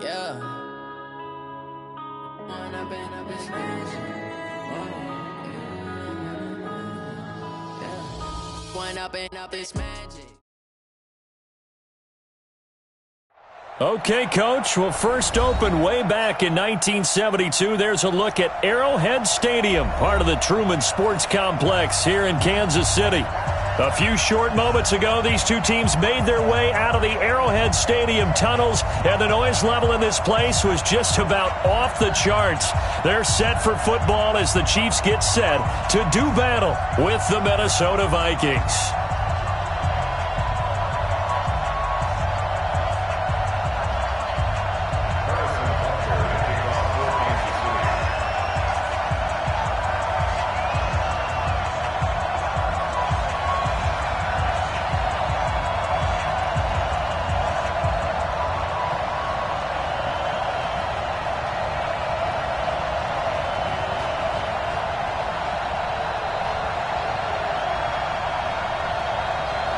Yeah. One up and up is magic. Okay, Coach, we'll first open way back in 1972. There's a look at Arrowhead Stadium, part of the Truman Sports Complex here in Kansas City. A few short moments ago, these two teams made their way out of the Arrowhead Stadium tunnels, and the noise level in this place was just about off the charts. They're set for football as the Chiefs get set to do battle with the Minnesota Vikings.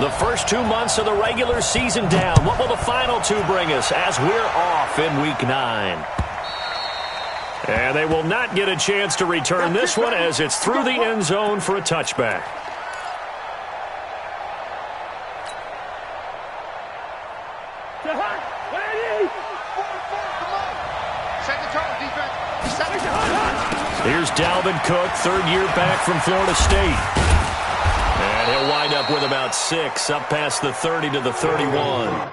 The first 2 months of the regular season down. What will the final two bring us as we're off in Week 9? And they will not get a chance to return this one as it's through the end zone for a touchback. Here's Dalvin Cook, third year back from Florida State. And he'll wind up with about 6, up past the 30 to the 31.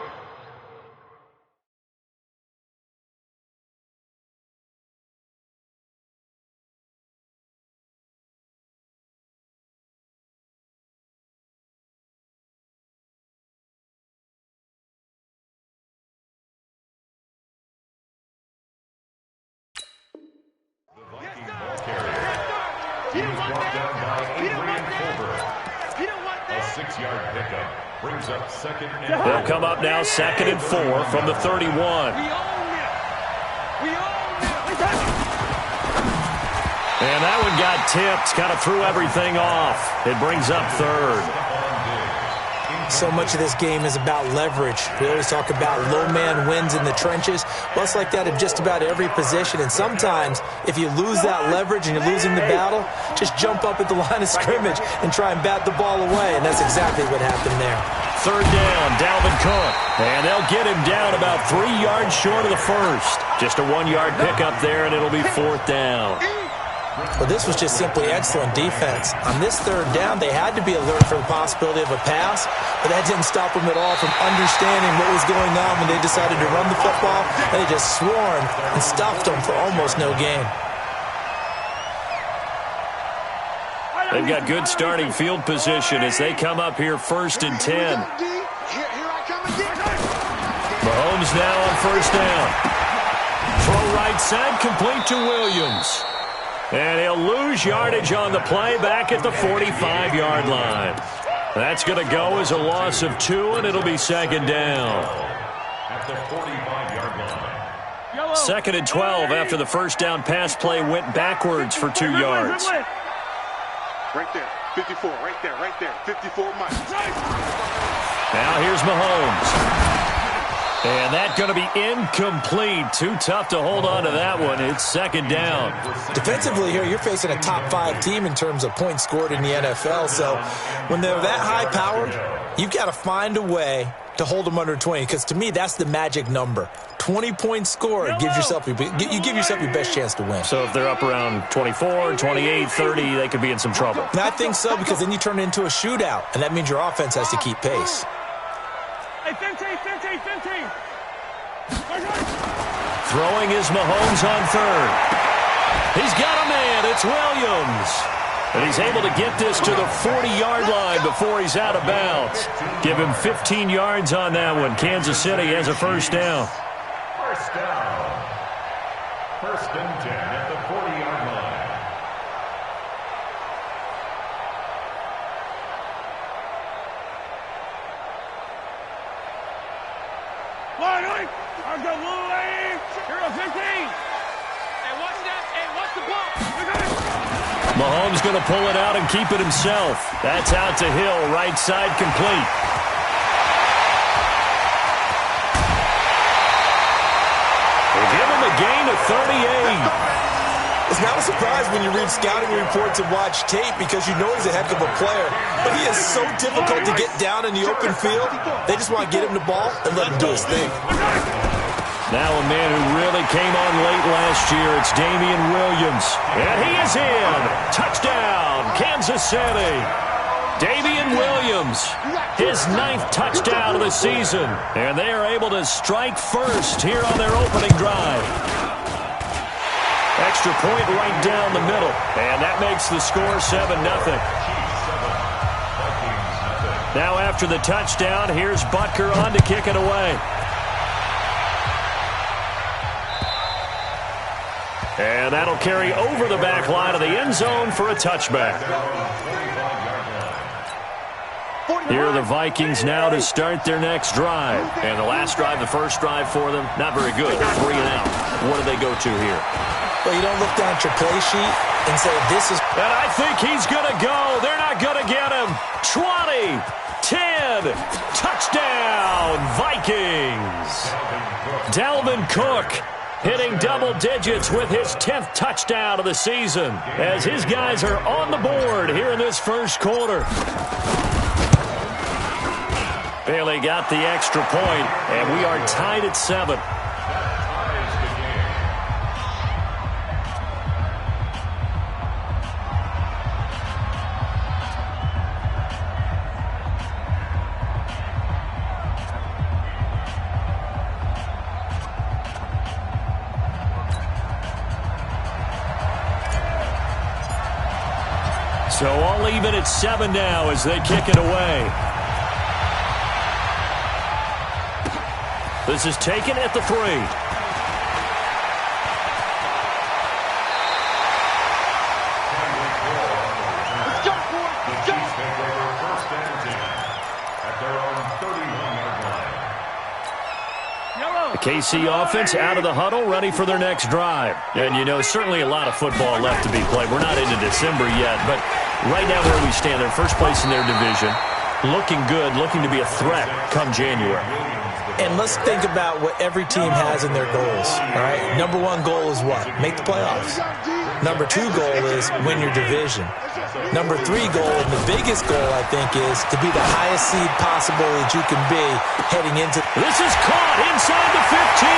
They'll come up now, 2nd and 4 from the 31. And that one got tipped, kind of threw everything off. It brings up 3rd. So much of this game is about leverage. We always talk about low man wins in the trenches. Well, it's like that in just about every position. And sometimes, if you lose that leverage and you're losing the battle, just jump up at the line of scrimmage and try and bat the ball away. And that's exactly what happened there. 3rd down, Dalvin Cook. And they'll get him down about 3 yards short of the first. Just a 1-yard pickup there, and it'll be 4th down. Well, this was just simply excellent defense. On this 3rd down, they had to be alert for the possibility of a pass, but that didn't stop them at all from understanding what was going on when they decided to run the football, and they just swarmed and stuffed them for almost no gain. They've got good starting field position as they come up here 1st and 10. Mahomes now on 1st down. Throw right side, complete to Williams. And he'll lose yardage on the play back at the 45-yard line. That's going to go as a loss of 2, and it'll be 2nd down. At the 45-yard line. 2nd and 12 after the first down pass play went backwards for 2 yards. Right there, 54, right there, 54 miles. Now here's Mahomes. And that's going to be incomplete. Too tough to hold on to that one. It's 2nd down. Defensively here, you're facing a top 5 team in terms of points scored in the NFL. So when they're that high-powered, you've got to find a way to hold them under 20. Because to me, that's the magic number. 20 points scored, you give yourself your best chance to win. So if they're up around 24, 28, 30, they could be in some trouble. And I think so, because then you turn it into a shootout, and that means your offense has to keep pace. Hey, 15. Throwing is Mahomes on 3rd. He's got a man. It's Williams. And he's able to get this to the 40-yard line before he's out of bounds. Give him 15 yards on that one. Kansas City has a 1st down. 1st down. 1st and 10 at the 40-yard line. Mahomes going to pull it out and keep it himself. That's out to Hill, right side complete. 38. It's not a surprise when you read scouting reports and watch tape because you know he's a heck of a player. But he is so difficult to get down in the open field. They just want to get him the ball and let him do his thing. Now a man who really came on late last year, it's Damian Williams. And he is in. Touchdown, Kansas City. Damian Williams, his 9th touchdown of the season. And they are able to strike first here on their opening drive. Extra point right down the middle. And that makes the score 7-0. Now after the touchdown, here's Butker on to kick it away. And that'll carry over the back line of the end zone for a touchback. Here are the Vikings now to start their next drive. And the last drive, the first drive for them, not very good. 3 and out. What do they go to here? Well, you don't look down at your play sheet and say, this is... And I think he's going to go. They're not going to get him. 20, 10, touchdown, Vikings. Dalvin Cook hitting double digits with his 10th touchdown of the season as his guys are on the board here in this first quarter. Bailey got the extra point, and we are tied at 7. So all even at 7 now as they kick it away. This is taken at the 3. The KC offense out of the huddle, ready for their next drive. And, you know, certainly a lot of football left to be played. We're not into December yet, but right now where we stand, they're first place in their division. Looking good, looking to be a threat come January. And let's think about what every team has in their goals, all right? Number 1 goal is what? Make the playoffs. Number 2 goal is win your division. Number 3 goal, and the biggest goal, I think, is to be the highest seed possible that you can be heading into... This is caught inside the 15.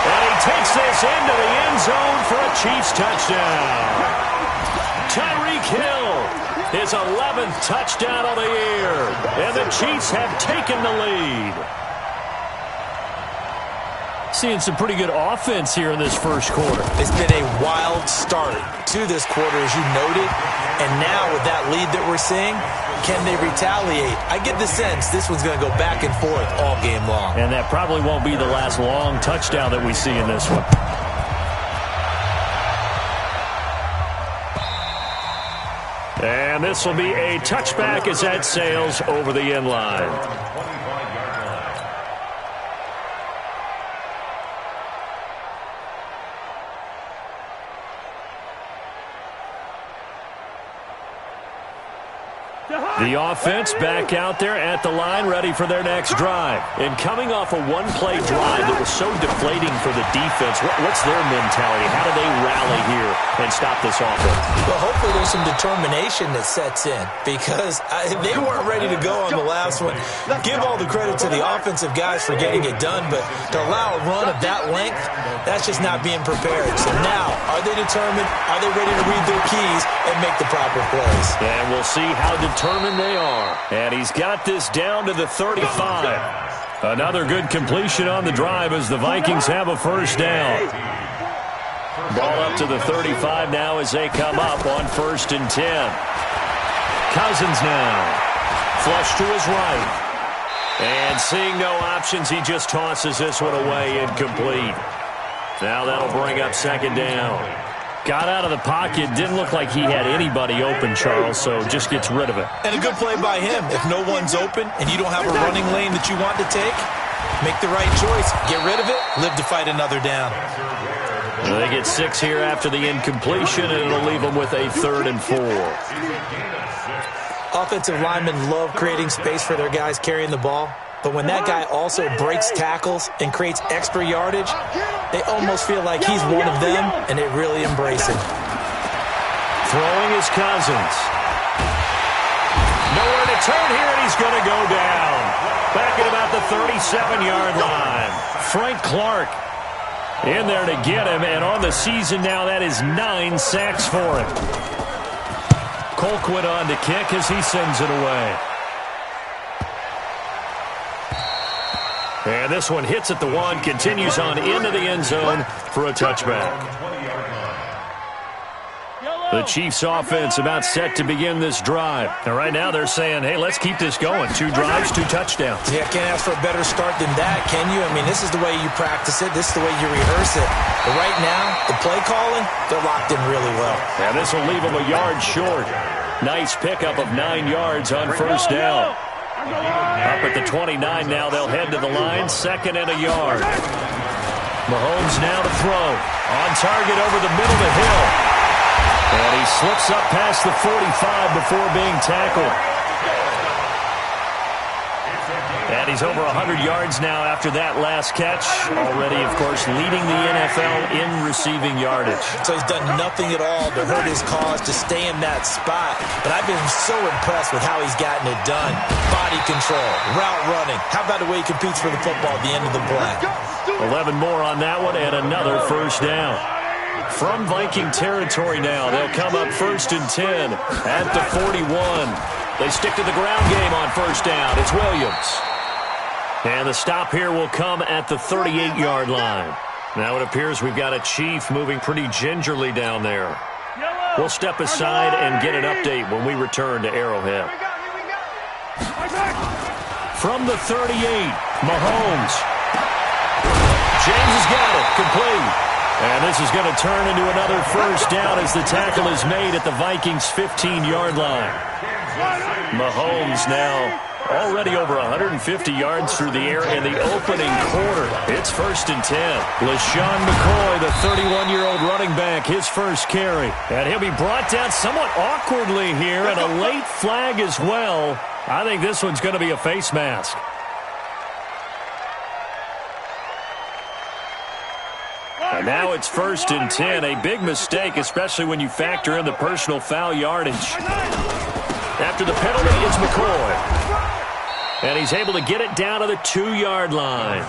And he takes this into the end zone for a Chiefs touchdown. Tyreek Hill, his 11th touchdown of the year. And the Chiefs have taken the lead. Seeing some pretty good offense here in this first quarter. It's been a wild start to this quarter, as you noted. And now with that lead that we're seeing, can they retaliate? I get the sense this one's going to go back and forth all game long. And that probably won't be the last long touchdown that we see in this one. And this will be a touchback as that sails over the end line. The offense back out there at the line, ready for their next drive. And coming off a one-play drive that was so deflating for the defense, what's their mentality? How do they rally here and stop this offense? Well, hopefully there's some determination that sets in because they weren't ready to go on the last one. Give all the credit to the offensive guys for getting it done, but to allow a run of that length, that's just not being prepared. So now, are they determined? Are they ready to read their keys and make the proper plays? And we'll see how determined they are. And he's got this down to the 35. Another good completion on the drive as the Vikings have a first down. Ball up to the 35 now as they come up on 1st and 10. Cousins now. Flush to his right. And seeing no options, he just tosses this one away incomplete. Now that'll bring up 2nd down. Got out of the pocket. Didn't look like he had anybody open, Charles, so just gets rid of it. And a good play by him. If no one's open and you don't have a running lane that you want to take, make the right choice. Get rid of it. Live to fight another down. They get 6 here after the incompletion, and it'll leave them with a 3rd and 4. Offensive linemen love creating space for their guys carrying the ball. But when that guy also breaks tackles and creates extra yardage, they almost feel like he's one of them, and they really embrace him. Throwing is Cousins. Nowhere to turn here, and he's going to go down. Back at about the 37-yard line. Frank Clark in there to get him, and on the season now, that is 9 sacks for him. Colquitt on to kick as he sends it away. And this one hits at the 1, continues on into the end zone for a touchback. The Chiefs offense about set to begin this drive. And right now they're saying, hey, let's keep this going. 2 drives, 2 touchdowns. Yeah, can't ask for a better start than that, can you? I mean, this is the way you practice it. This is the way you rehearse it. But right now, the play calling, they're locked in really well. And this will leave them a yard short. Nice pickup of 9 yards on first down. Up at the 29 now, they'll head to the line. 2nd and a yard. Mahomes now to throw. On target over the middle of the hill. And he slips up past the 45 before being tackled. And he's over 100 yards now after that last catch. Already, of course, leading the NFL in receiving yardage. So he's done nothing at all to hurt his cause, to stay in that spot. But I've been so impressed with how he's gotten it done. Body control, route running. How about the way he competes for the football at the end of the play? 11 more on that one and another first down. From Viking territory now, they'll come up 1st and 10 at the 41. They stick to the ground game on first down. It's Williams. And the stop here will come at the 38-yard line. Now it appears we've got a Chief moving pretty gingerly down there. We'll step aside and get an update when we return to Arrowhead. From the 38, Mahomes. James has got it, complete. And this is going to turn into another first down as the tackle is made at the Vikings' 15-yard line. Mahomes now already over 150 yards through the air in the opening quarter. It's 1st and 10. LaShawn McCoy, the 31-year-old running back, his first carry. And he'll be brought down somewhat awkwardly here, and a late flag as well. I think this one's going to be a face mask. And now it's 1st and 10. A big mistake, especially when you factor in the personal foul yardage. After the penalty, it's McCoy. And he's able to get it down to the 2-yard line.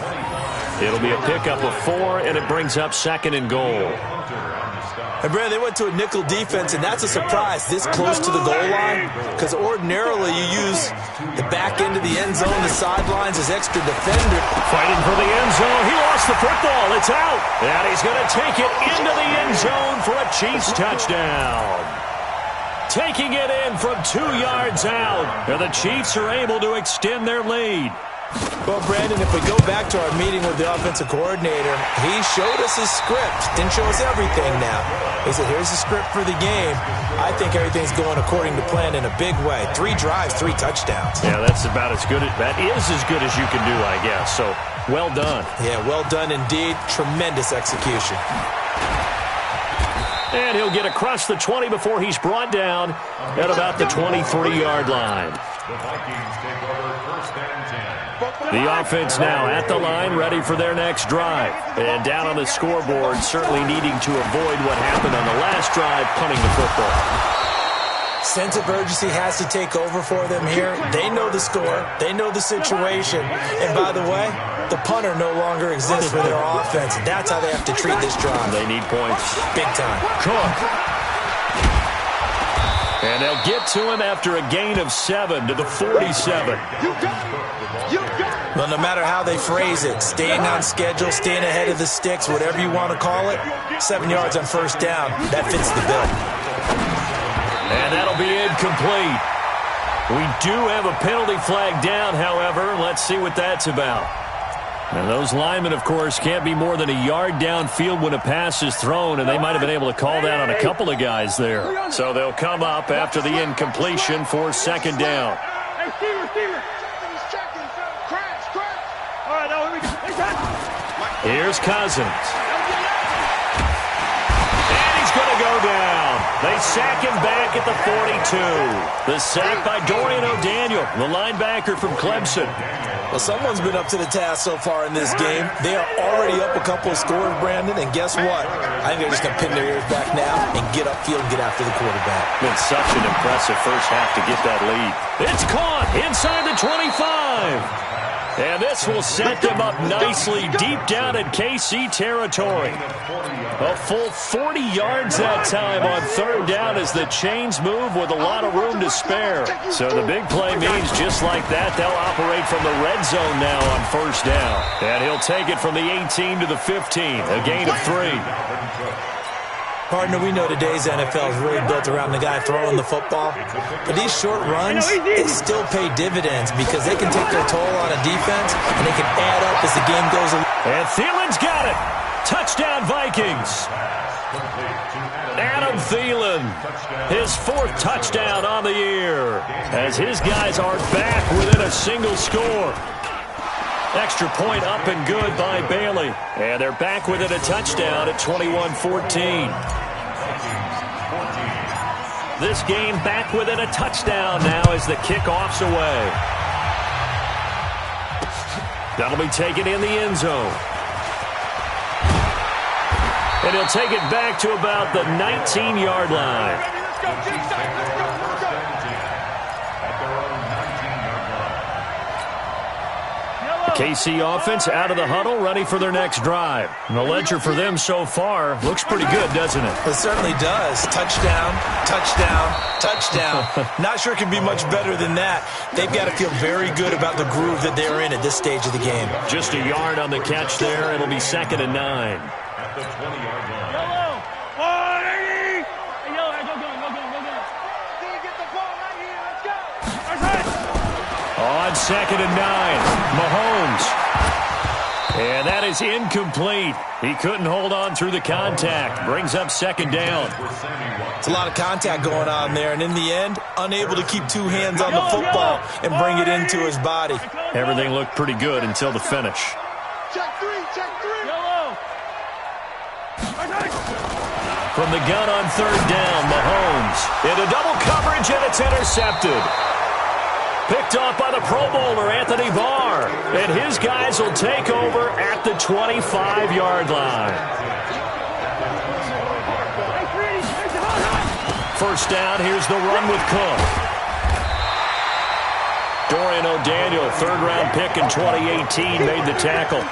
It'll be a pickup of 4, and it brings up 2nd and goal. And, Brad, they went to a nickel defense, and that's a surprise this close to the goal line, because ordinarily you use the back end of the end zone, the sidelines as extra defender. Fighting for the end zone. He lost the football. It's out. And he's going to take it into the end zone for a Chiefs touchdown. Taking it in from 2 yards out. And the Chiefs are able to extend their lead. Well, Brandon, if we go back to our meeting with the offensive coordinator, he showed us his script. Didn't show us everything now. He said, here's the script for the game. I think everything's going according to plan in a big way. 3 drives, 3 touchdowns. Yeah, that's about as good. That is as good as you can do, I guess. So, well done. Yeah, well done indeed. Tremendous execution. And he'll get across the 20 before he's brought down at about the 23-yard line. The Vikings take over 1st and 10. The offense now at the line, ready for their next drive. And down on the scoreboard, certainly needing to avoid what happened on the last drive, punting the football. Sense of urgency has to take over for them here. They know the score. They know the situation. And by the way, the punter no longer exists for their offense. That's how they have to treat this drive. They need points. Big time. Cook. And they'll get to him after a gain of 7 to the 47. Well, no matter how they phrase it, staying on schedule, staying ahead of the sticks, whatever you want to call it, 7 yards on first down, that fits the bill. And that'll be incomplete. We do have a penalty flag down, however. Let's see what that's about. And those linemen, of course, can't be more than a yard downfield when a pass is thrown, and they might have been able to call that on a couple of guys there. So they'll come up after the incompletion for 2nd down. Hey, Stever. All right, now here we go. Here's Cousins. And he's going to go down. They sack him back at the 42. The sack by Dorian O'Daniel, the linebacker from Clemson. Well, someone's been up to the task so far in this game. They are already up a couple of scores, Brandon, and guess what? I think they're just going to pin their ears back now and get upfield and get after the quarterback. Been such an impressive first half to get that lead. It's caught inside the 25. And this will set them up nicely deep down in KC territory. A full 40 yards that time on third down as the chains move with a lot of room to spare. So the big play means just like that, they'll operate from the red zone now on first down. And he'll take it from the 18 to the 15, a gain of 3. Partner, we know today's NFL is really built around the guy throwing the football. But these short runs, they still pay dividends because they can take their toll on a defense and they can add up as the game goes along. And Thielen's got it. Touchdown, Vikings. Adam Thielen, his 4th touchdown on the year as his guys are back within a single score. Extra point up and good by Bailey. And they're back within a touchdown at 21-14. This game back within a touchdown now as the kickoff's away. That'll be taken in the end zone. And he'll take it back to about the 19-yard line. Let's go, let's go. KC offense out of the huddle, ready for their next drive. And the ledger for them so far looks pretty good, doesn't it? It certainly does. Touchdown, touchdown, touchdown. Not sure it can be much better than that. They've got to feel very good about the groove that they're in at this stage of the game. Just a yard on the catch there. It'll be 2nd and 9. At the 20-yard line. Yellow! 180! Hey, Yellow, go. Get the ball right here. Let's go. On 2nd and 9, Mahomes. And that is incomplete. He couldn't hold on through the contact. Brings up 2nd down. It's a lot of contact going on there, and in the end, unable to keep 2 hands on the football and bring it into his body. Everything looked pretty good until the finish. Check 3. Yellow! From the gun on 3rd down, Mahomes into double coverage, and it's intercepted. Picked off by the Pro Bowler, Anthony Barr. And his guys will take over at the 25-yard line. First down, here's the run with Cook. Dorian O'Daniel, 3rd-round pick in 2018, made the tackle.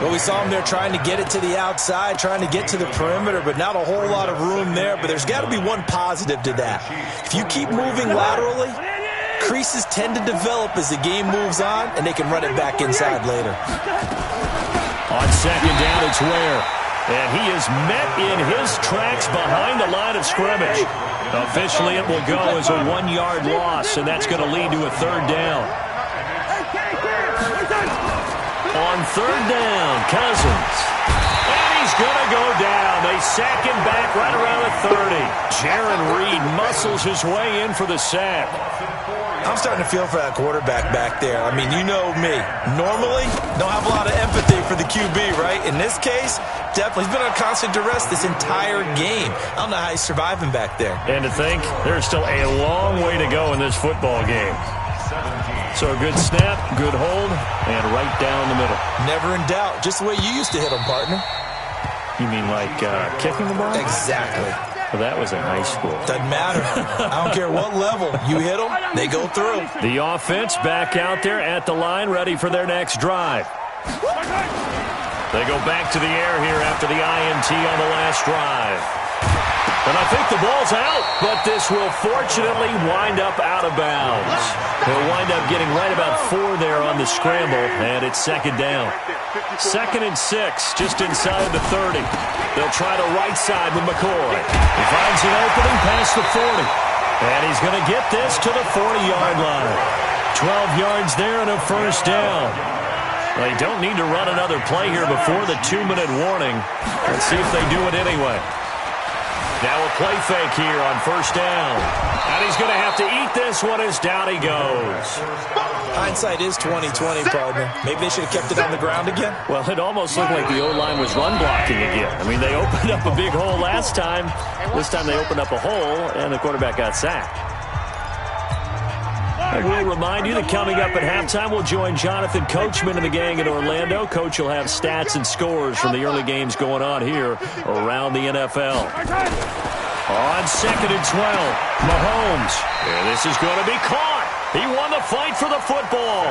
Well, we saw him there trying to get it to the outside, trying to get to the perimeter, but not a whole lot of room there. But there's got to be one positive to that. If you keep moving laterally, creases tend to develop as the game moves on, and they can run it back inside later. On 2nd down, it's Ware. And he is met in his tracks behind the line of scrimmage. Officially, it will go as a 1-yard loss, and that's going to lead to a 3rd down. On 3rd down, Cousins. And he's going to go down. They sack him back right around the 30. Jaron Reed muscles his way in for the sack. I'm starting to feel for that quarterback back there. I mean, you know me. Normally, don't have a lot of empathy for the QB, right? In this case, definitely. He's been on constant duress this entire game. I don't know how he's surviving back there. And to think, there's still a long way to go in this football game. So a good snap, good hold, and right down the middle. Never in doubt. Just the way you used to hit them, partner. You mean like kicking the ball? Exactly. Well, that was in high school. Doesn't matter. I don't care what level. You hit them, they go through. The offense back out there at the line, ready for their next drive. They go back to the air here after the INT on the last drive. And I think the ball's out, but this will fortunately wind up out of bounds. He'll wind up getting right about 4 there on the scramble, and it's 2nd down. 2nd and 6, just inside the 30. They'll try the right side with McCoy. He finds an opening past the 40. And he's going to get this to the 40-yard line. 12 yards there and a 1st down. They don't need to run another play here before the 2-minute warning. Let's see if they do it anyway. Now a play fake here on 1st down. And he's going to have to eat this one as down he goes. Hindsight is 20/20, partner. Maybe they should have kept it on the ground again. Well, it almost looked like the O-line was run blocking again. I mean, they opened up a big hole last time. This time they opened up a hole, and the quarterback got sacked. I will remind you that coming up at halftime, we'll join Jonathan Coachman and the gang in Orlando. Coach will have stats and scores from the early games going on here around the NFL. On 2nd and 12, Mahomes. And this is going to be caught. He won the fight for the football.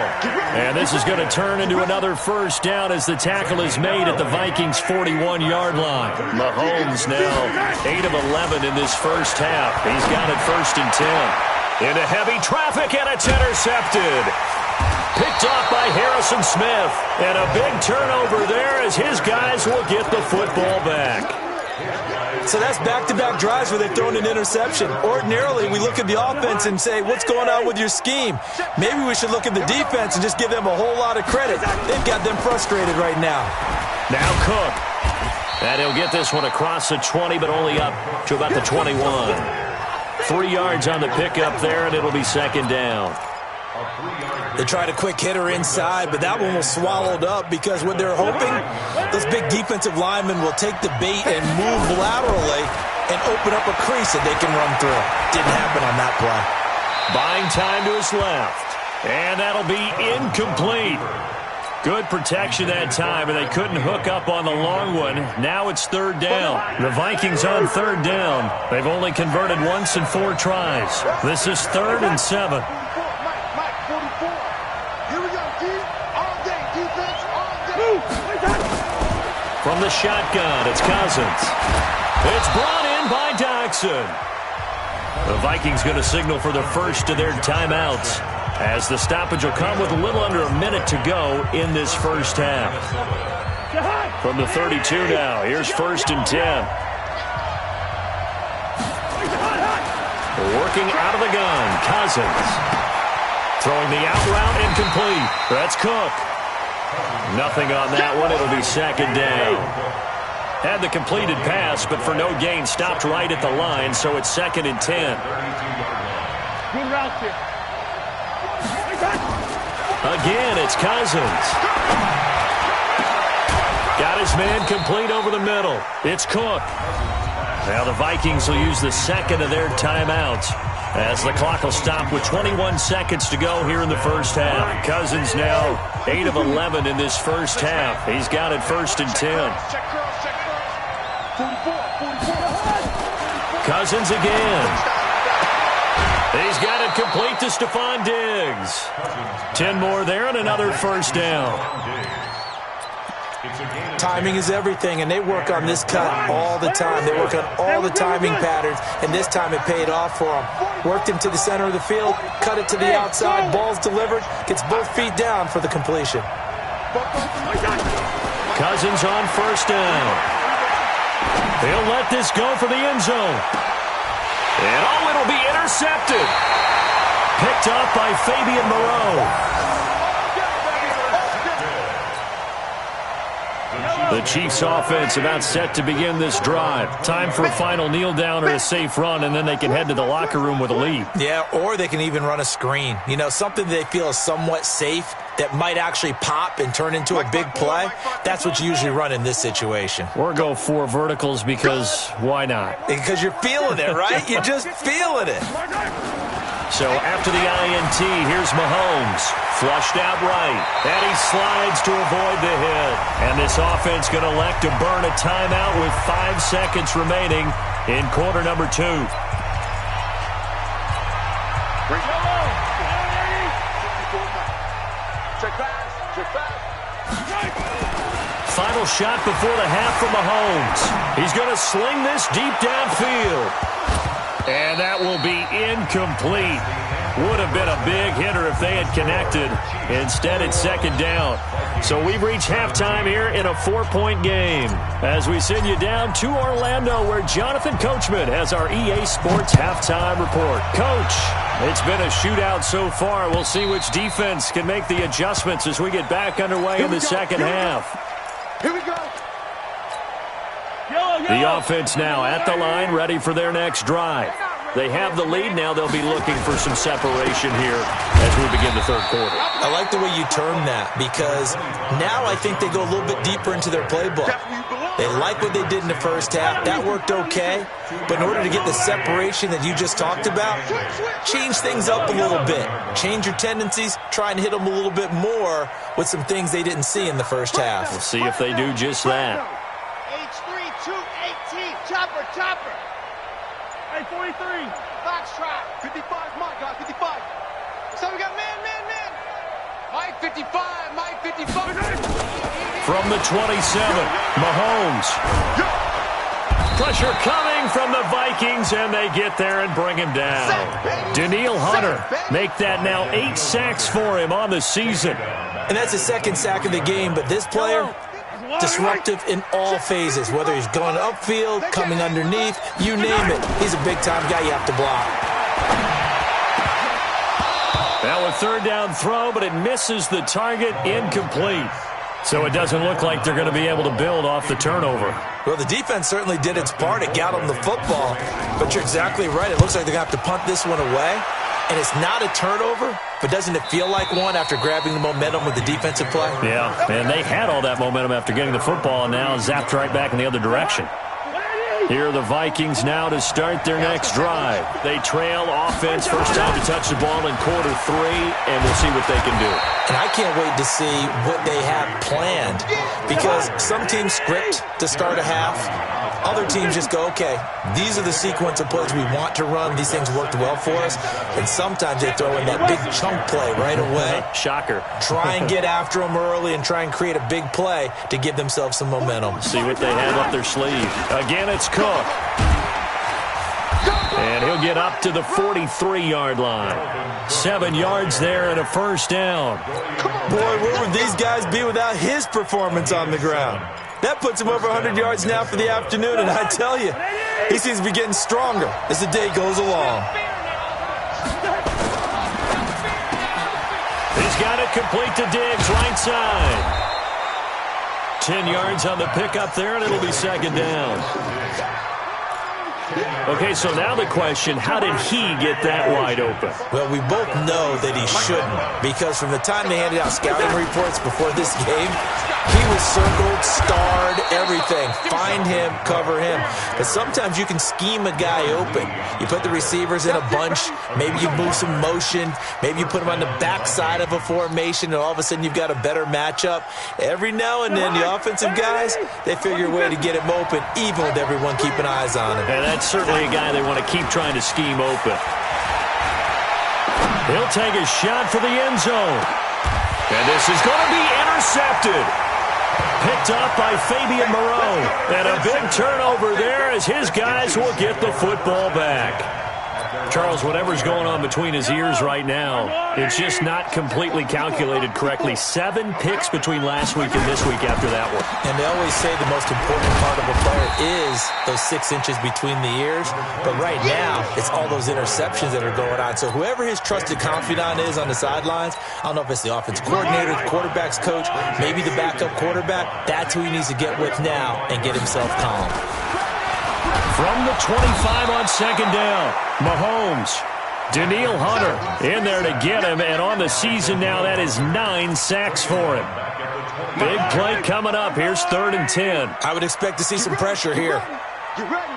And this is going to turn into another first down as the tackle is made at the Vikings' 41-yard line. Mahomes now 8 of 11 in this first half. He's got it 1st and 10. Into heavy traffic, and it's intercepted. Picked off by Harrison Smith. And a big turnover there as his guys will get the football back. So that's back-to-back drives where they've thrown an interception. Ordinarily, we look at the offense and say, what's going on with your scheme? Maybe we should look at the defense and just give them a whole lot of credit. They've got them frustrated right now. Now Cook. And he'll get this one across the 20, but only up to about the 21. 3 yards on the pickup there, and it'll be 2nd down. They tried a quick hitter inside, but that one was swallowed up because what they're hoping, those big defensive linemen will take the bait and move laterally and open up a crease that they can run through. Didn't happen on that play. Buying time to his left. And that'll be incomplete. Good protection that time, and they couldn't hook up on the long one. Now it's 3rd down. The Vikings on 3rd down. They've only converted once in 4 tries. This is 3rd and 7. From the shotgun, it's Cousins. It's brought in by Dodson. The Vikings going to signal for the first of their timeouts, as the stoppage will come with a little under a minute to go in this first half. From the 32 now, here's 1st and 10. Working out of the gun, Cousins. Throwing the out route, incomplete. That's Cook. Nothing on that one. It'll be 2nd down. Had the completed pass, but for no gain, stopped right at the line, so it's 2nd and 10. Good route here. Again, it's Cousins. Got his man complete over the middle. It's Cook. Now the Vikings will use the 2nd of their timeouts, as the clock will stop with 21 seconds to go here in the first half. Cousins now 8 of 11 in this first half. He's got it 1st and 10. Cousins again. He's got it complete to Stephon Diggs. 10 more there and another first down. Timing is everything, and they work on this cut all the time. They work on all the timing patterns, and this time it paid off for them. Worked him to the center of the field, cut it to the outside, ball's delivered, gets both feet down for the completion. Cousins on 1st down. He'll let this go for the end zone. And oh, it'll be intercepted. Picked off by Fabian Moreau. The Chiefs offense about set to begin this drive. Time for a final kneel down or a safe run, and then they can head to the locker room with a lead. Yeah, or they can even run a screen. You know, something they feel is somewhat safe that might actually pop and turn into a big play. That's what you usually run in this situation. Or go 4 verticals because why not? Because you're feeling it, right? You're just feeling it. So after the INT, here's Mahomes. Flushed out right. And he slides to avoid the hit. And this offense going to elect to burn a timeout with 5 seconds remaining in quarter number 2. Final shot before the half from Mahomes. He's going to sling this deep downfield. And that will be incomplete. Would have been a big hitter if they had connected. Instead, it's 2nd down. So we've reached halftime here in a 4-point game, as we send you down to Orlando, where Jonathan Coachman has our EA Sports halftime report. Coach, it's been a shootout so far. We'll see which defense can make the adjustments as we get back underway in the second half. Here we go. The offense now at the line, ready for their next drive. They have the lead. Now they'll be looking for some separation here as we begin the third quarter. I like the way you term that, because now I think they go a little bit deeper into their playbook. They like what they did in the first half. That worked okay. But in order to get the separation that you just talked about, change things up a little bit. Change your tendencies. Try and hit them a little bit more with some things they didn't see in the first half. We'll see if they do just that. H3-218. Chopper, chopper. Hey, 43. Foxtrot. 55, Mike, guys, 55. So we got man. Mike 55, Mike 55. From the 27, Mahomes. Pressure coming from the Vikings, and they get there and bring him down. Danielle Hunter make that now 8 sacks for him on the season. And that's his second sack of the game, but this player, disruptive in all phases, whether he's going upfield, coming underneath, you name it. He's a big-time guy you have to block. Now a third down throw, but it misses the target, incomplete. So it doesn't look like they're going to be able to build off the turnover. Well, the defense certainly did its part. It got them the football, but you're exactly right. It looks like they're going to have to punt this one away, and it's not a turnover, but doesn't it feel like one after grabbing the momentum with the defensive play? Yeah, and they had all that momentum after getting the football, and now zapped right back in the other direction. Here are the Vikings now to start their next drive. They trail offense, first time to touch the ball in quarter 3, and we'll see what they can do. And I can't wait to see what they have planned, because some teams script to start a half. Other teams just go, okay, these are the sequence of plays we want to run. These things worked well for us. And sometimes they throw in that big chunk play right away. Shocker. Try and get after them early and try and create a big play to give themselves some momentum. See what they have up their sleeve. Again, it's Cook. And he'll get up to the 43-yard line. 7 yards there and a first down. Boy, where would these guys be without his performance on the ground? That puts him over 100 yards now for the afternoon, and I tell you, he seems to be getting stronger as the day goes along. He's got it complete to Diggs, right side. 10 yards on the pickup there, and it'll be second down. Okay, so now the question, how did he get that wide open? Well, we both know that he shouldn't, because from the time they handed out scouting reports before this game, he was circled, starred, everything. Find him, cover him. But sometimes you can scheme a guy open. You put the receivers in a bunch. Maybe you move some motion. Maybe you put them on the backside of a formation, and all of a sudden you've got a better matchup. Every now and then, the offensive guys, they figure a way to get him open, even with everyone keeping eyes on him. And that's certainly a guy they want to keep trying to scheme open. He'll take a shot for the end zone. And this is going to be intercepted. Picked up by Fabian Moreau. And a big turnover there as his guys will get the football back. Charles, whatever's going on between his ears right now, it's just not completely calculated correctly. 7 picks between last week and this week after that one. And they always say the most important part of a player is those 6 inches between the ears. But right now, it's all those interceptions that are going on. So whoever his trusted confidant is on the sidelines, I don't know if it's the offensive coordinator, the quarterback's coach, maybe the backup quarterback, that's who he needs to get with now and get himself calm. From the 25 on second down, Mahomes. Danielle Hunter in there to get him, and on the season now, that is 9 sacks for him. Big play coming up. Here's 3rd and 10. I would expect to see some pressure here. You ready?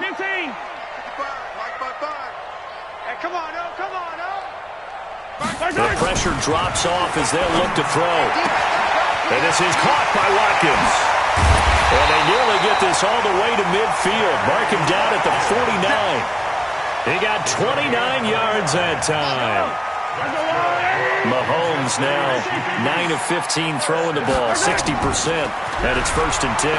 15. 55, Mike 55. Hey, come on, oh, come on, oh. The pressure drops off as they'll look to throw. And this is caught by Watkins. And they nearly get this all the way to midfield. Mark him down at the 49. He got 29 yards that time. Mahomes now 9 of 15 throwing the ball, 60%. And it's 1st and 10.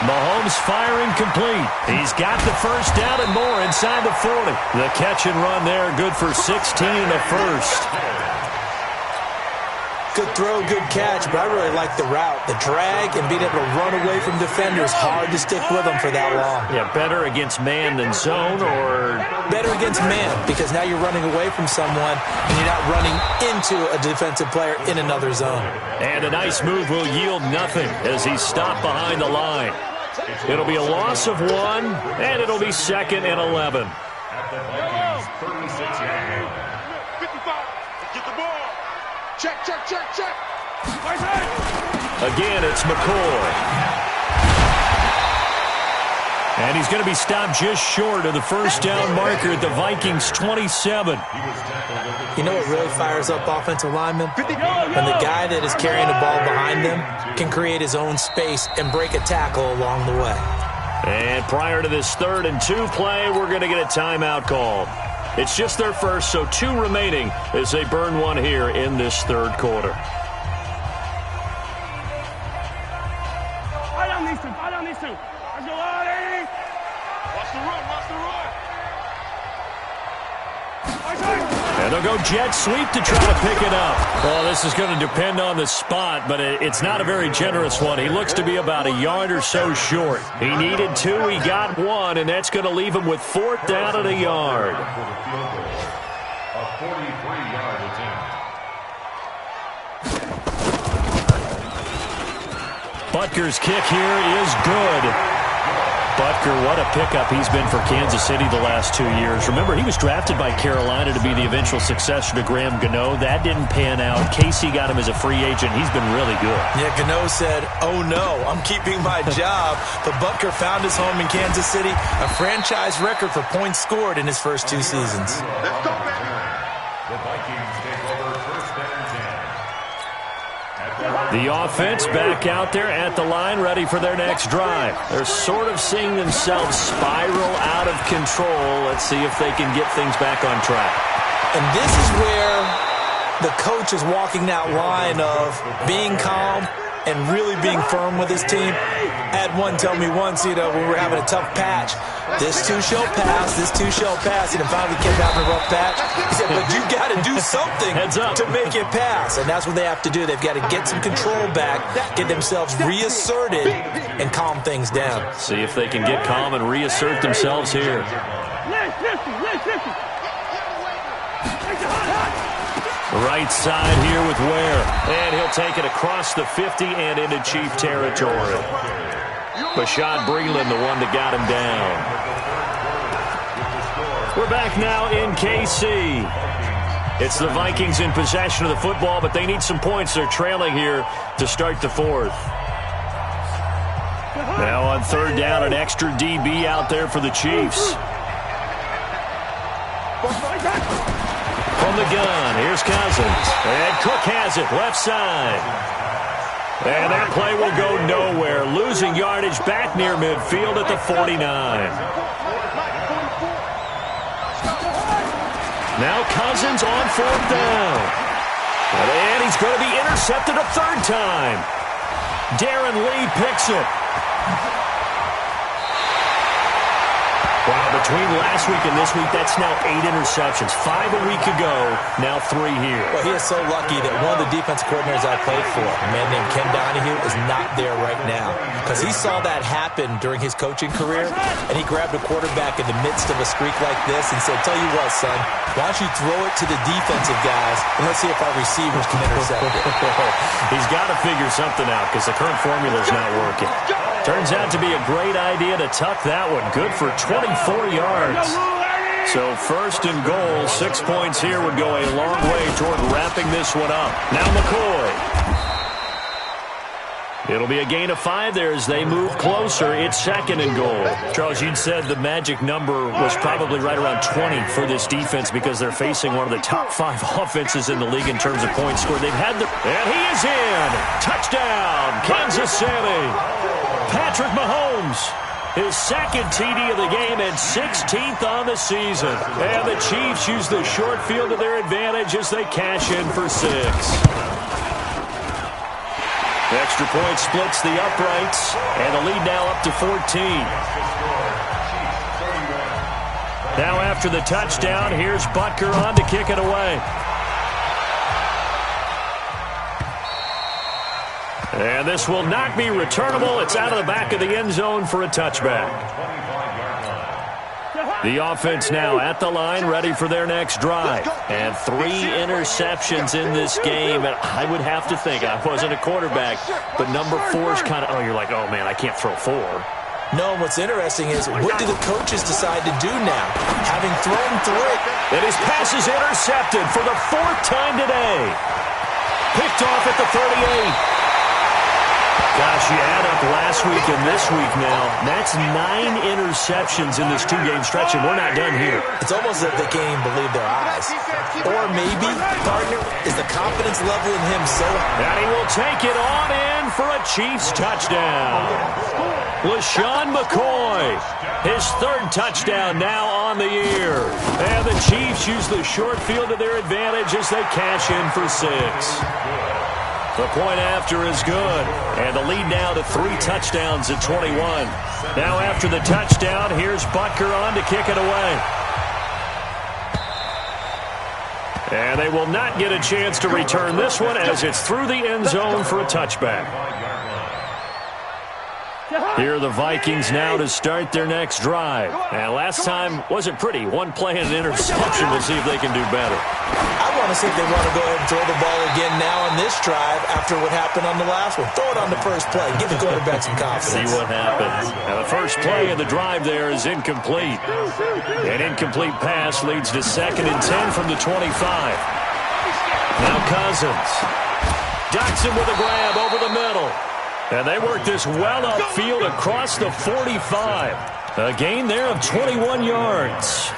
Mahomes firing complete. He's got the first down and more inside the 40. The catch and run there, good for 16 and a first. Good throw, good catch, but I really like the route. The drag and being able to run away from defenders, hard to stick with them for that long. Yeah, better against man than zone, or? Better against man, because now you're running away from someone and you're not running into a defensive player in another zone. And a nice move will yield nothing as he's stopped behind the line. It'll be a loss of 1, and it'll be 2nd and 11. At the Vikings 36-yard line. 55. Get the ball. Check, check, check, check. Again, it's McCoy. And he's going to be stopped just short of the first down marker at the Vikings 27. You know what really fires up offensive linemen? When the guy that is carrying the ball behind them can create his own space and break a tackle along the way. And prior to this 3rd and 2 play, we're going to get a timeout call. It's just their first, so 2 remaining as they burn 1 here in this 3rd quarter. Fight on these 2. Fight on these 2. Let's go, Artie. Watch the run. Watch the run. And they'll go jet sweep to try to pick it up. Well, this is going to depend on the spot, but it's not a very generous one. He looks to be about a yard or so short. He needed 2, he got 1, and that's going to leave him with 4th down and a yard. A 43-yard attempt. Butker's kick here is good. Butker, what a pickup he's been for Kansas City the last 2 years. Remember, he was drafted by Carolina to be the eventual successor to Graham Gano. That didn't pan out. Casey got him as a free agent. He's been really good. Yeah, Gano said, oh no, I'm keeping my job. But Butker found his home in Kansas City, a franchise record for points scored in his first 2 seasons. Let's go, baby. The Vikings take over 1st and 10. The offense back out there at the line, ready for their next drive. They're sort of seeing themselves spiral out of control. Let's see if they can get things back on track. And this is where the coach is walking that line of being calm and really being firm with his team. Had one tell me once, when we're having a tough patch, this too shall pass, this too shall pass. And finally kept having a rough patch. He said, but you got to do something to make it pass. And that's what they have to do. They've got to get some control back, get themselves reasserted, and calm things down. See if they can get calm and reassert themselves here. Right side here with Ware. And he'll take it across the 50 and into Chief territory. Bashad Breeland, the one that got him down. We're back now in KC. It's the Vikings in possession of the football, but they need some points. They're trailing here to start the 4th. Now on 3rd down, an extra DB out there for the Chiefs. From the gun, here's Cousins. And Cook has it, left side. And that play will go nowhere. Losing yardage back near midfield at the 49. Now Cousins on 4th down. And he's going to be intercepted a 3rd time. Darren Lee picks it. Wow, between last week and this week, that's now 8 interceptions. 5 a week ago, now 3 here. Well, he is so lucky that one of the defense coordinators I played for, a man named Ken Donahue, is not there right now. Because he saw that happen during his coaching career, and he grabbed a quarterback in the midst of a streak like this and said, tell you what, son, why don't you throw it to the defensive guys, and let's see if our receivers can intercept it. He's got to figure something out because the current formula is not working. Turns out to be a great idea to tuck that one. Good for 24 yards. So 1st and goal, 6 points here would go a long way toward wrapping this one up. Now McCoy. It'll be a gain of 5 there as they move closer. It's 2nd and goal. Charles, you'd said the magic number was probably right around 20 for this defense because they're facing one of the top 5 offenses in the league in terms of points scored. They've had and he is in. Touchdown, Kansas City. Patrick Mahomes, his 2nd TD of the game and 16th on the season. And the Chiefs use the short field to their advantage as they cash in for 6. Extra point splits the uprights, and the lead now up to 14. Now after the touchdown, here's Butker on to kick it away. And this will not be returnable. It's out of the back of the end zone for a touchback. The offense now at the line, ready for their next drive. And 3 interceptions in this game. And I would have to think, I wasn't a quarterback, but number 4 is kind of, you're like, oh, man, I can't throw 4. No, what's interesting is, what do the coaches decide to do now? Having thrown 3. And his pass is intercepted for the 4th time today. Picked off at the 38. Gosh, you add up last week and this week now. That's 9 interceptions in this 2-game stretch, and we're not done here. It's almost as if they can't even believe their eyes. Or maybe, partner, is the confidence level in him so high. And he will take it on in for a Chiefs touchdown. LaShawn McCoy, his 3rd touchdown now on the year. And the Chiefs use the short field to their advantage as they cash in for 6. The point after is good, and the lead now to 3 touchdowns at 21. Now after the touchdown, here's Butker on to kick it away. And they will not get a chance to return this one as it's through the end zone for a touchback. Here are the Vikings now to start their next drive. And last time wasn't pretty. 1 play and an interception. We'll see if they can do better. I want to see if they want to go ahead and throw the ball again now on this drive after what happened on the last one. Throw it on the first play. Give the quarterback some confidence. See what happens. Now the first play of the drive there is incomplete. An incomplete pass leads to 2nd and 10 from the 25. Now Cousins. Ducks him with a grab over the middle. And they work this well upfield across the 45. A gain there of 21 yards.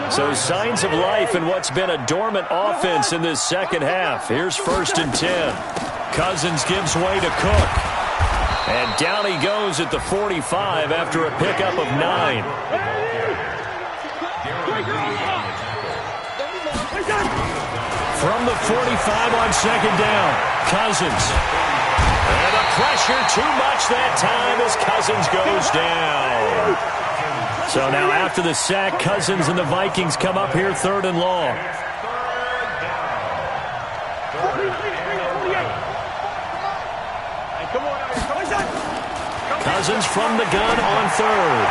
So signs of life in what's been a dormant offense in this second half. Here's 1st and 10. Cousins gives way to Cook. And down he goes at the 45 after a pickup of 9. From the 45 on 2nd down, Cousins. And the pressure too much that time as Cousins goes down. So now after the sack, Cousins and the Vikings come up here 3rd and long. Cousins from the gun on 3rd.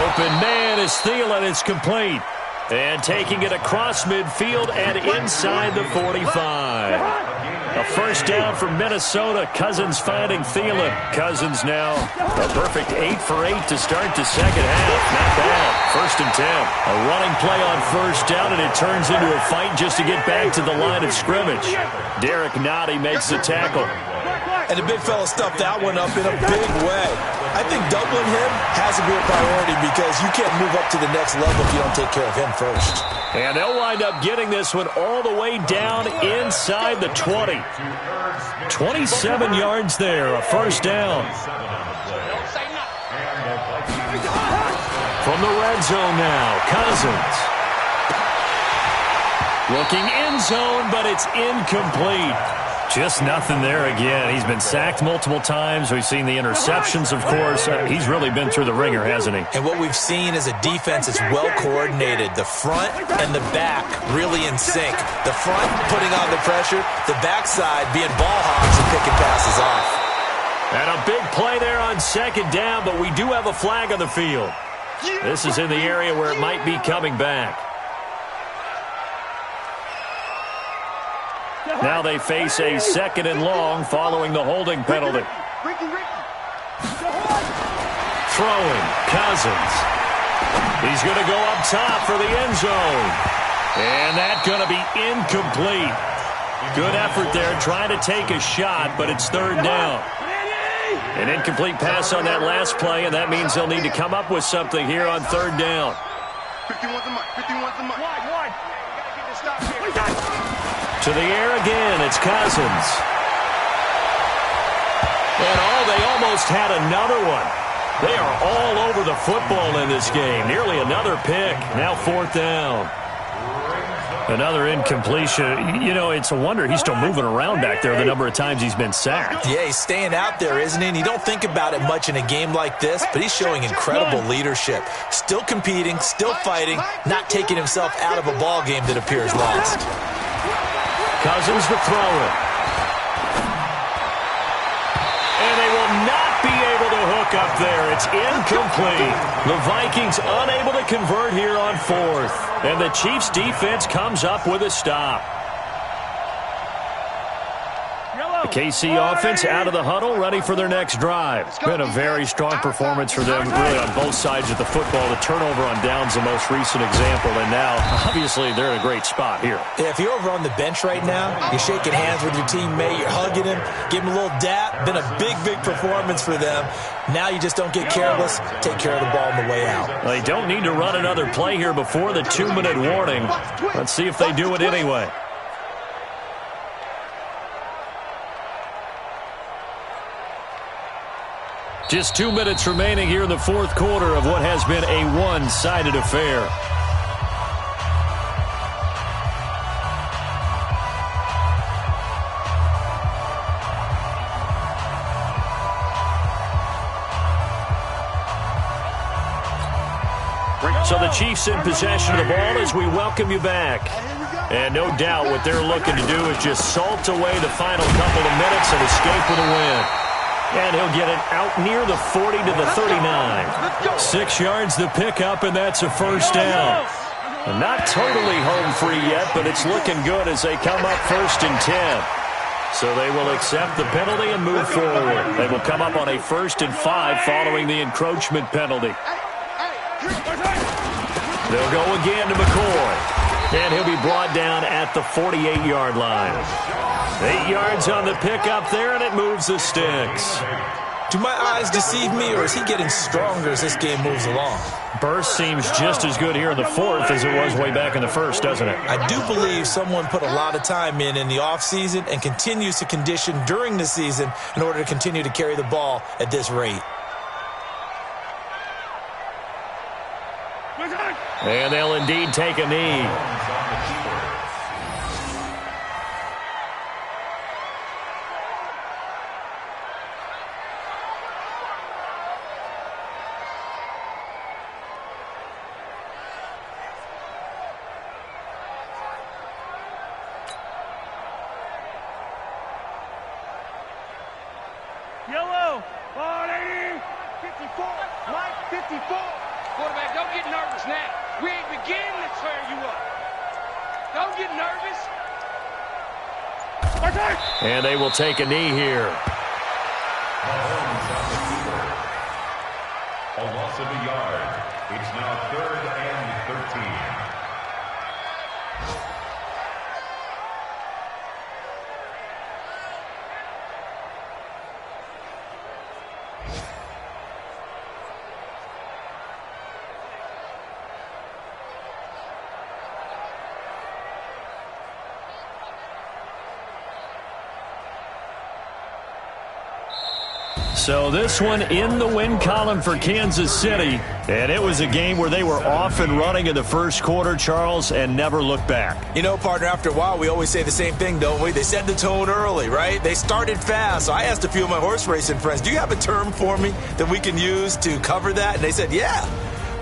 Open man is Thielen. It's complete. And taking it across midfield and inside the 45. A 1st down for Minnesota. Cousins finding Thielen. Cousins now a perfect 8 for 8 to start the second half. Not bad. 1st and 10. A running play on 1st down, and it turns into a fight just to get back to the line of scrimmage. Derek Nottie makes the tackle. And the big fella stuffed that one up in a big way. I think doubling him has to be a priority because you can't move up to the next level if you don't take care of him first. And they'll wind up getting this one all the way down inside the 20. 27 yards there, a 1st down. From the red zone now, Cousins. Looking end zone, but it's incomplete. Just nothing there again. He's been sacked multiple times. We've seen the interceptions, of course. He's really been through the ringer, hasn't he? And what we've seen is a defense that's well coordinated. The front and the back really in sync. The front putting on the pressure, the backside being ball hogs and picking passes off. And a big play there on 2nd down, but we do have a flag on the field. This is in the area where it might be coming back. Now they face a 2nd and long following the holding penalty. Throwing, Cousins. He's going to go up top for the end zone. And that's going to be incomplete. Good effort there trying to take a shot, but it's 3rd down. An incomplete pass on that last play, and that means they'll need to come up with something here on 3rd down. 51's the mark. 51's the mark. To the air again, it's Cousins. And they almost had another one. They are all over the football in this game. Nearly another pick. Now 4th down. Another incompletion. You know, it's a wonder he's still moving around back there the number of times he's been sacked. Yeah, he's staying out there, isn't he? And you don't think about it much in a game like this, but he's showing incredible leadership. Still competing, still fighting, not taking himself out of a ball game that appears lost. Cousins the thrower. And they will not be able to hook up there. It's incomplete. The Vikings unable to convert here on 4th. And the Chiefs defense comes up with a stop. The KC offense out of the huddle, ready for their next drive. It's been a very strong performance for them, really, on both sides of the football. The turnover on downs, the most recent example, and now, obviously, they're in a great spot here. Yeah, if you're over on the bench right now, you're shaking hands with your teammate, you're hugging him, give him a little dap. Been a big, big performance for them. Now you just don't get careless. Take care of the ball on the way out. They don't need to run another play here before the 2-minute warning. Let's see if they do it anyway. Just 2 minutes remaining here in the fourth quarter of what has been a one-sided affair. So the Chiefs in possession of the ball as we welcome you back. And no doubt what they're looking to do is just salt away the final couple of minutes and escape with a win. And he'll get it out near the 40 to the 39. 6 yards the pickup, and that's a first down. Not totally home free yet, but it's looking good as they come up 1st and 10. So they will accept the penalty and move forward. They will come up on a 1st and 5 following the encroachment penalty. They'll go again to McCoy. And he'll be brought down at the 48-yard line. 8 yards on the pickup there, and it moves the sticks. Do my eyes deceive me, or is he getting stronger as this game moves along? Burst seems just as good here in the fourth as it was way back in the first, doesn't it? I do believe someone put a lot of time in the offseason and continues to condition during the season in order to continue to carry the ball at this rate. And they'll indeed take a knee. Yellow, 180, 54, Mike 54. Quarterback, don't get nervous now. We ain't beginning to tear you up. Don't get nervous. And they will take a knee here. A loss of a yard. It's now 3rd and 13. So this one in the win column for Kansas City. And it was a game where they were off and running in the first quarter, Charles, and never looked back. You know, partner, after a while, we always say the same thing, don't we? They set the tone early, right? They started fast. So I asked a few of my horse racing friends, do you have a term for me that we can use to cover that? And they said, yeah.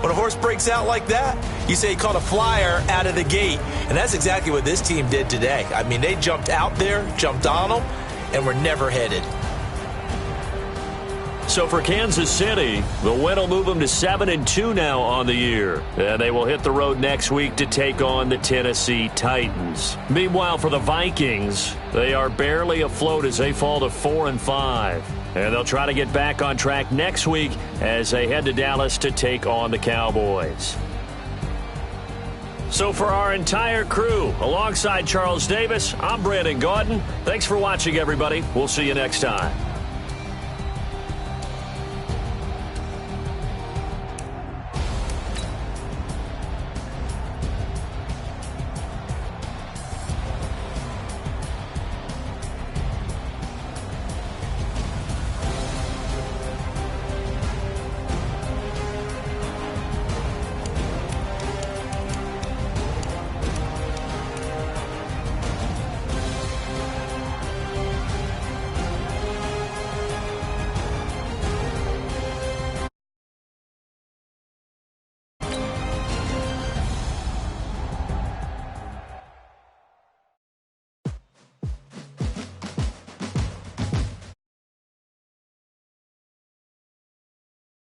When a horse breaks out like that, you say he caught a flyer out of the gate. And that's exactly what this team did today. I mean, they jumped out there, jumped on them, and were never headed. So for Kansas City, the win will move them to 7-2 now on the year. And they will hit the road next week to take on the Tennessee Titans. Meanwhile, for the Vikings, they are barely afloat as they fall to 4-5. And they'll try to get back on track next week as they head to Dallas to take on the Cowboys. So for our entire crew, alongside Charles Davis, I'm Brandon Gaudin. Thanks for watching, everybody. We'll see you next time.